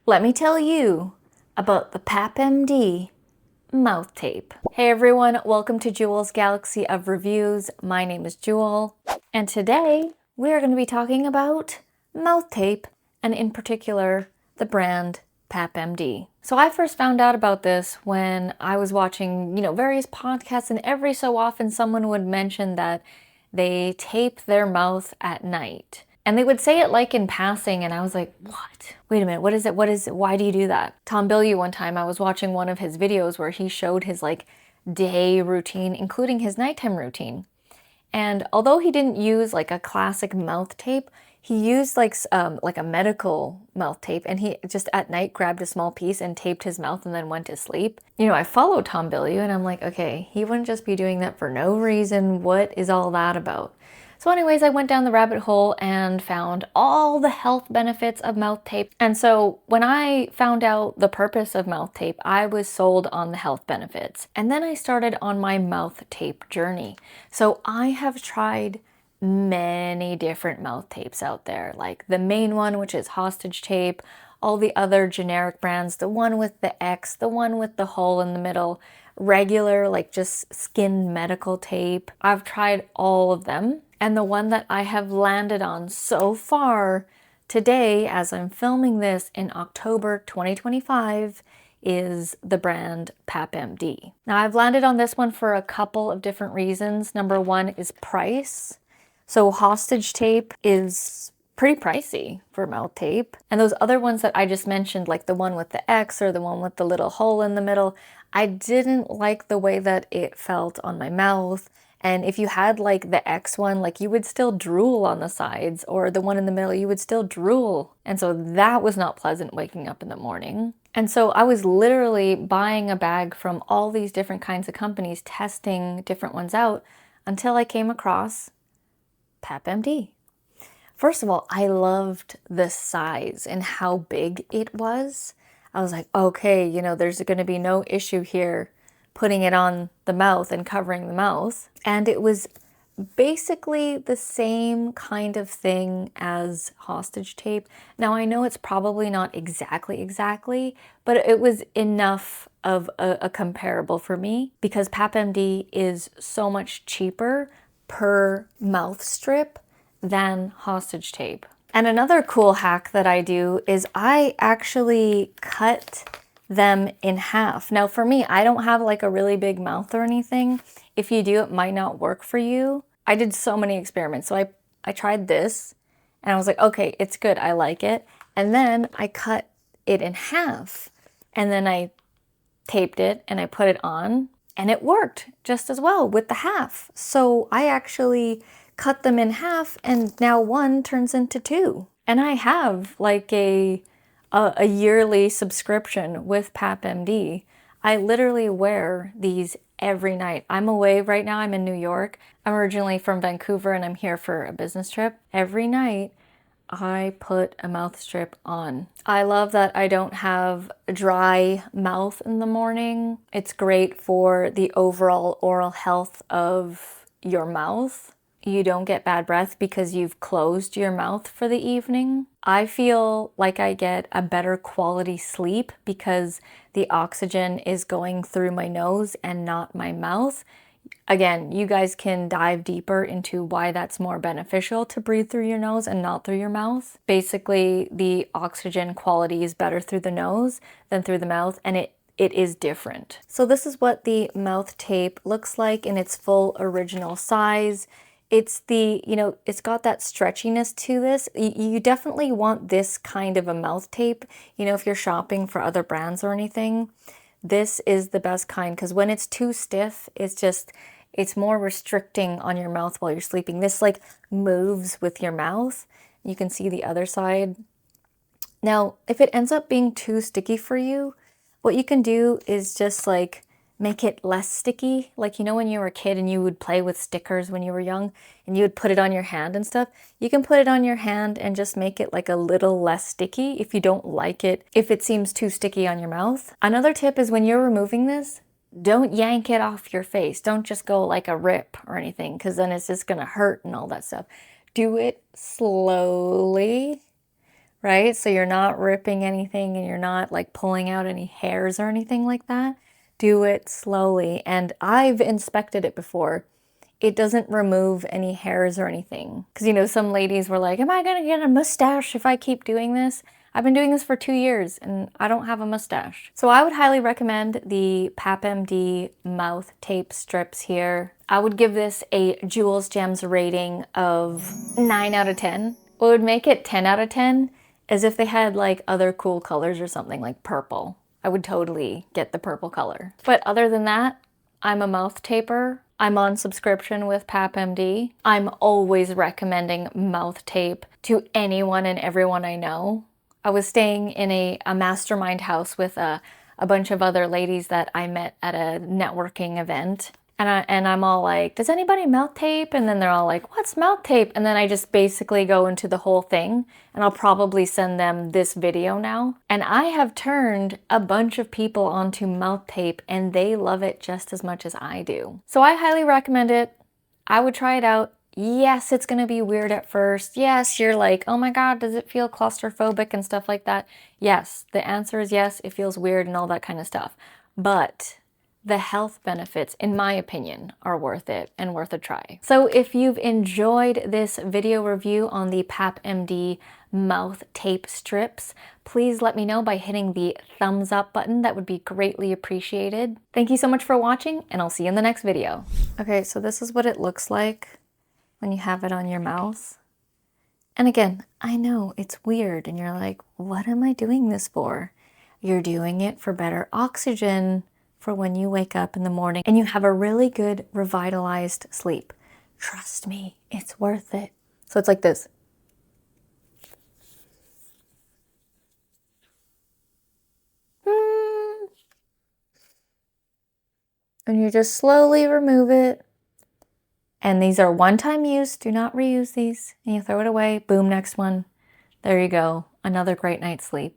Let me tell you about the PAP MD Mouth Tape. Hey everyone, welcome to Jewel's Galaxy of Reviews. My name is Jewel, and today we are going to be talking about mouth tape, and in particular, the brand PAP MD. So I first found out about this when I was watching, various podcasts, and every so often someone would mention that they tape their mouth at night. And they would say it like in passing, and I was like, what? Wait a minute, what is it? What is it? Why do you do that? Tom Bilyeu, one time I was watching one of his videos where he showed his day routine, including his nighttime routine. And although he didn't use like a classic mouth tape, he used like a medical mouth tape, and he just at night grabbed a small piece and taped his mouth and then went to sleep. I follow Tom Bilyeu and I'm like, okay, he wouldn't just be doing that for no reason. What is all that about? So anyways, I went down the rabbit hole and found all the health benefits of mouth tape. And so when I found out the purpose of mouth tape, I was sold on the health benefits. And then I started on my mouth tape journey. So I have tried many different mouth tapes out there, like the main one, which is hostage tape, all the other generic brands, the one with the X, the one with the hole in the middle, regular, like just skin medical tape. I've tried all of them. And the one that I have landed on so far today, as I'm filming this in October 2025, is the brand PAP MD. Now I've landed on this one for a couple of different reasons. Number one is price. So hostage tape is pretty pricey for mouth tape. And those other ones that I just mentioned, like the one with the X or the one with the little hole in the middle, I didn't like the way that it felt on my mouth. And if you had like the X one, like you would still drool on the sides, or the one in the middle, you would still drool. And so that was not pleasant waking up in the morning. And so I was literally buying a bag from all these different kinds of companies, testing different ones out until I came across PAP MD. First of all, I loved the size and how big it was. I was like, okay, there's going to be no issue here putting it on the mouth and covering the mouth. And it was basically the same kind of thing as hostage tape. Now I know it's probably not exactly, but it was enough of a comparable for me because PAP MD is so much cheaper per mouth strip than hostage tape. And another cool hack that I do is I actually cut them in half. Now for me, I don't have like a really big mouth or anything. If you do, it might not work for you. I did so many experiments. So I tried this and I was like, okay, it's good. I like it. And then I cut it in half and then I taped it and I put it on and it worked just as well with the half. So I actually cut them in half and now one turns into two. And I have like a yearly subscription with PAP MD. I literally wear these every night. I'm away right now. I'm in New York. I'm originally from Vancouver and I'm here for a business trip. Every night I put a mouth strip on. I love that I don't have a dry mouth in the morning. It's great for the overall oral health of your mouth. You don't get bad breath because you've closed your mouth for the evening. I feel like I get a better quality sleep because the oxygen is going through my nose and not my mouth. Again, you guys can dive deeper into why that's more beneficial to breathe through your nose and not through your mouth. Basically, the oxygen quality is better through the nose than through the mouth, and it is different. So this is what the mouth tape looks like in its full original size. It's it's got that stretchiness to this. You definitely want this kind of a mouth tape, if you're shopping for other brands or anything. This is the best kind because when it's too stiff, it's more restricting on your mouth while you're sleeping. This like moves with your mouth. You can see the other side. Now, if it ends up being too sticky for you, what you can do is just like make it less sticky. Like, when you were a kid and you would play with stickers when you were young and you would put it on your hand and stuff, you can put it on your hand and just make it like a little less sticky if you don't like it, if it seems too sticky on your mouth. Another tip is when you're removing this, don't yank it off your face. Don't just go like a rip or anything because then it's just gonna hurt and all that stuff. Do it slowly. right? So you're not ripping anything and you're not like pulling out any hairs or anything like that. Do it slowly. And I've inspected it before. It doesn't remove any hairs or anything. Because, you know, some ladies were like, am I going to get a mustache if I keep doing this? I've been doing this for 2 years and I don't have a mustache. So I would highly recommend the PAP MD Mouth Tape strips here. I would give this a Jules Gems rating of 9 out of 10. What would make it 10 out of 10 is if they had like other cool colors or something like purple. I would totally get the purple color. But other than that, I'm a mouth taper. I'm on subscription with PAP MD. I'm always recommending mouth tape to anyone and everyone I know. I was staying in a mastermind house with a bunch of other ladies that I met at a networking event. And I'm all like, does anybody mouth tape? And then they're all like, what's mouth tape? And then I just basically go into the whole thing, and I'll probably send them this video now. And I have turned a bunch of people onto mouth tape and they love it just as much as I do. So I highly recommend it. I would try it out. Yes, it's gonna be weird at first. Yes, you're like, oh my God, does it feel claustrophobic and stuff like that? Yes, the answer is yes, it feels weird and all that kind of stuff. But the health benefits, in my opinion, are worth it and worth a try. So if you've enjoyed this video review on the PAP MD mouth tape strips, please let me know by hitting the thumbs up button. That would be greatly appreciated. Thank you so much for watching, and I'll see you in the next video. Okay, so this is what it looks like when you have it on your mouth. And again, I know it's weird and you're like, what am I doing this for? You're doing it for better oxygen for when you wake up in the morning and you have a really good revitalized sleep. Trust me, it's worth it. So it's like this. And you just slowly remove it. And these are one-time use. Do not reuse these. And you throw it away. Boom, next one. There you go. Another great night's sleep.